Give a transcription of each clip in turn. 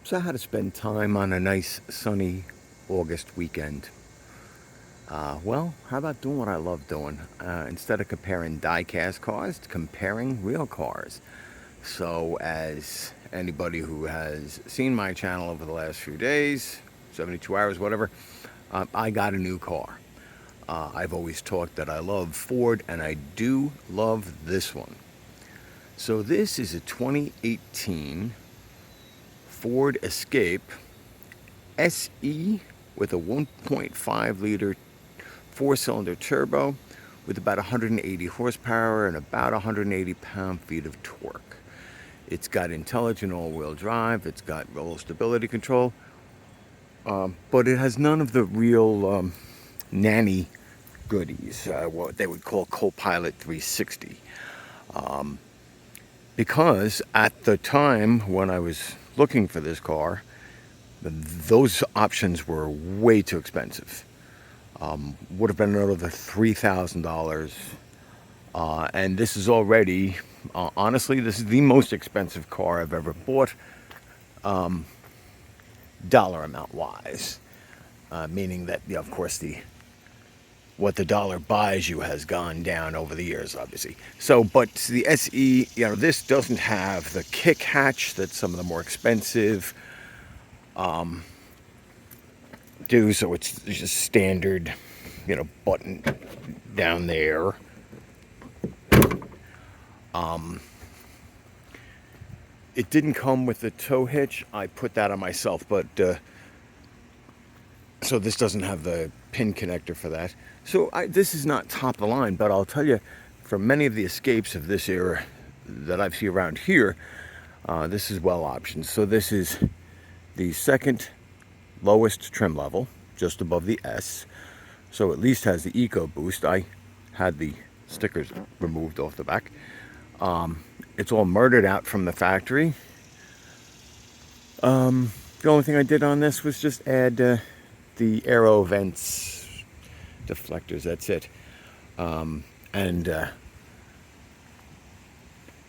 So how to spend time on a nice sunny August weekend? Well, how about doing what I love doing? Instead of comparing die-cast cars, comparing real cars. So as anybody who has seen my channel over the last few days, 72 hours, whatever, I got a new car. I've always talked that I love Ford, and I do love this one. So this is a 2018 Ford Escape SE with a 1.5 liter four-cylinder turbo with about 180 horsepower and about 180 pound-feet of torque. It's got intelligent all-wheel drive, it's got roll stability control, but it has none of the real nanny goodies, what they would call Copilot 360. Because at the time when I was looking for this car, those options were way too expensive. Would have been another $3,000. And this is already, honestly, this is the most expensive car I've ever bought, dollar amount wise. Meaning that, yeah, of course, what the dollar buys you has gone down over the years, obviously. So, but the SE, this doesn't have the kick hatch that some of the more expensive do. So it's just standard, button down there. It didn't come with the tow hitch. I put that on myself, but so this doesn't have the pin connector for that. So this is not top of the line, but I'll tell you, for many of the Escapes of this era that I've seen around here, this is well optioned. So this is the second lowest trim level, just above the S. So at least has the Eco Boost. I had the stickers removed off the back. It's all murdered out from the factory. The only thing I did on this was just add the aero vents, deflectors, that's it. And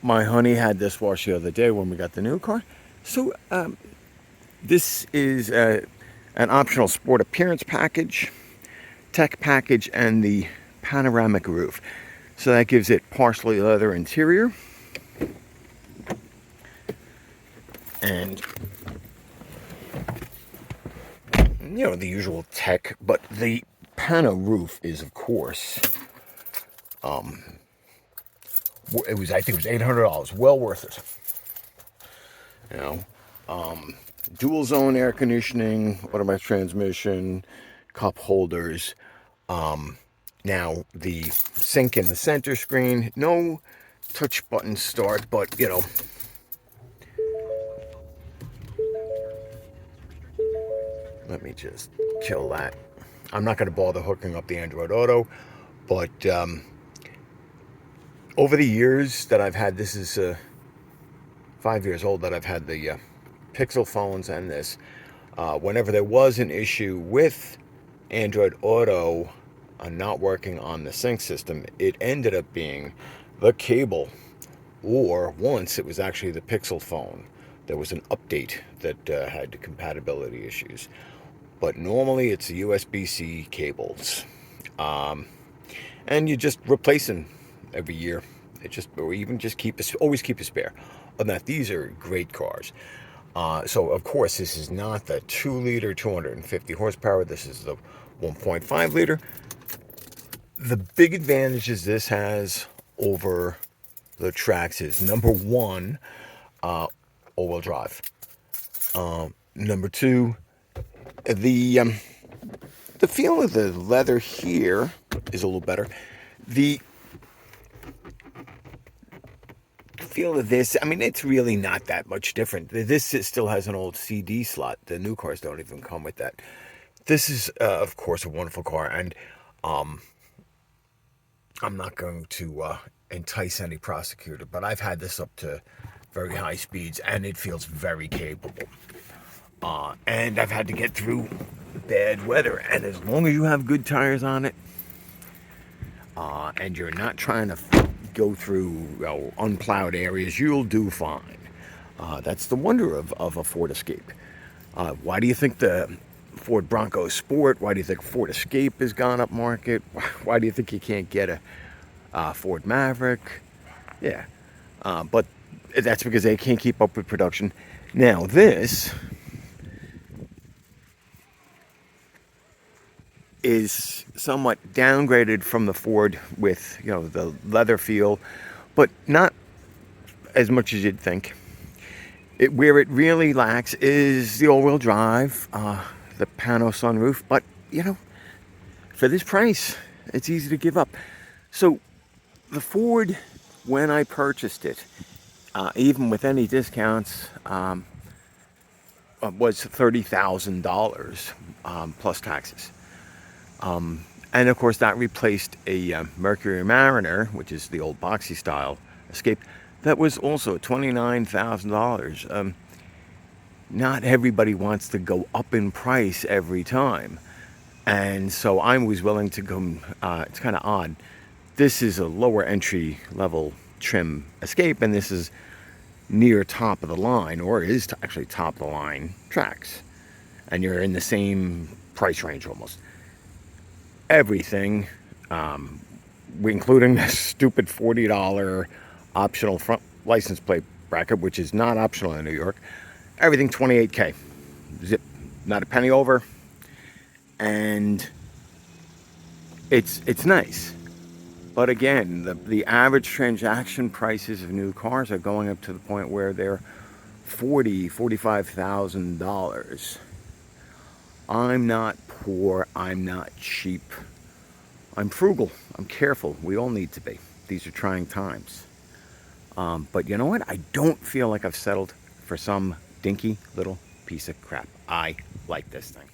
my honey had this wash the other day when we got the new car. So this is an optional sport appearance package, tech package, and the panoramic roof. So that gives it partially leather interior. And, the usual tech, but the pano roof is, of course, I think it was $800, well worth it. Dual zone air conditioning, automatic transmission, cup holders. Now the sync in the center screen, no touch button start, but let me just kill that. I'm not going to bother hooking up the Android Auto, but over the years that I've had, this is 5 years old that I've had the Pixel phones and this. Whenever there was an issue with Android Auto not working on the sync system, it ended up being the cable, or once it was actually the Pixel phone. There was an update that had compatibility issues. But normally it's the USB-C cables. And you just replace them every year. Or even just always keep a spare. Other than that, these are great cars. So of course this is not the 2-liter, 250 horsepower. This is the 1.5 liter. The big advantages this has over the Trax is, number one, all-wheel drive. Number two, the feel of the leather here is a little better. The feel of this, it's really not that much different. This still has an old CD slot. The new cars don't even come with that. This is, of course, a wonderful car, and I'm not going to entice any prosecutor, but I've had this up to very high speeds, and it feels very capable. And I've had to get through bad weather, and as long as you have good tires on it, and you're not trying to go through unplowed areas, you'll do fine. That's the wonder of a Ford Escape. Why do you think the Ford Bronco Sport, why do you think Ford Escape has gone up market? Why do you think you can't get a Ford Maverick? Yeah, but that's because they can't keep up with production. Now this is somewhat downgraded from the Ford with, the leather feel, but not as much as you'd think. Where it really lacks is the all-wheel drive, the pano sunroof, but for this price, it's easy to give up. So the Ford, when I purchased it, even with any discounts, was $30,000 plus taxes. And of course, that replaced a Mercury Mariner, which is the old boxy style Escape, that was also $29,000. Not everybody wants to go up in price every time. And so I was willing to go, it's kind of odd. This is a lower entry level trim Escape, and this is near top of the line, or is actually top of the line Trax. And you're in the same price range almost. Everything, including this stupid $40 optional front license plate bracket, which is not optional in New York. Everything $28K. Zip, not a penny over. And it's nice. But again, the average transaction prices of new cars are going up to the point where they're $45,000. I'm not poor. I'm not cheap. I'm frugal. I'm careful. We all need to be. These are trying times. But you know what? I don't feel like I've settled for some dinky little piece of crap. I like this thing.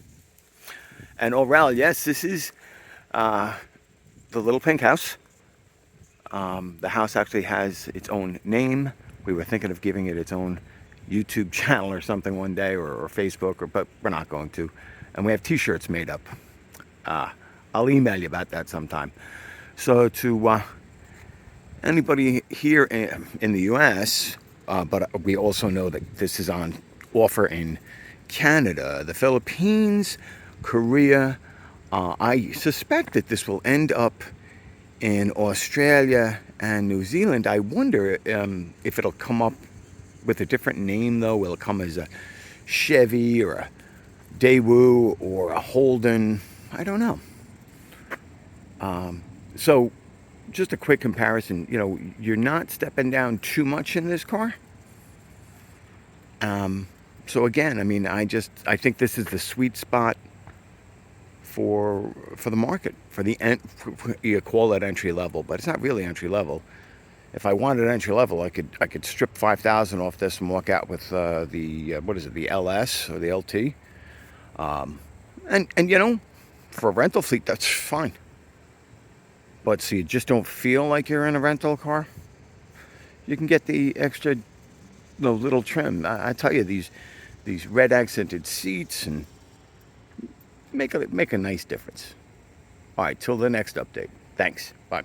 And Orel, yes, this is the little pink house. The house actually has its own name. We were thinking of giving it its own YouTube channel or something one day, or Facebook, but we're not going to. And we have t-shirts made up. I'll email you about that sometime. So to anybody here in the US, but we also know that this is on offer in Canada, the Philippines, Korea. I suspect that this will end up in Australia and New Zealand. I wonder if it'll come up with a different name, though. Will it come as a Chevy or a Daewoo or a Holden? I don't know. So just a quick comparison. You're not stepping down too much in this car. So again, I think this is the sweet spot for the market, you call it entry level, but it's not really entry level. If I wanted entry level, I could strip 5,000 off this and walk out with the LS or the LT, and for a rental fleet that's fine. But so you just don't feel like you're in a rental car, you can get the extra little trim. I tell you, these red accented seats and make a nice difference. All right, till the next update. Thanks. Bye.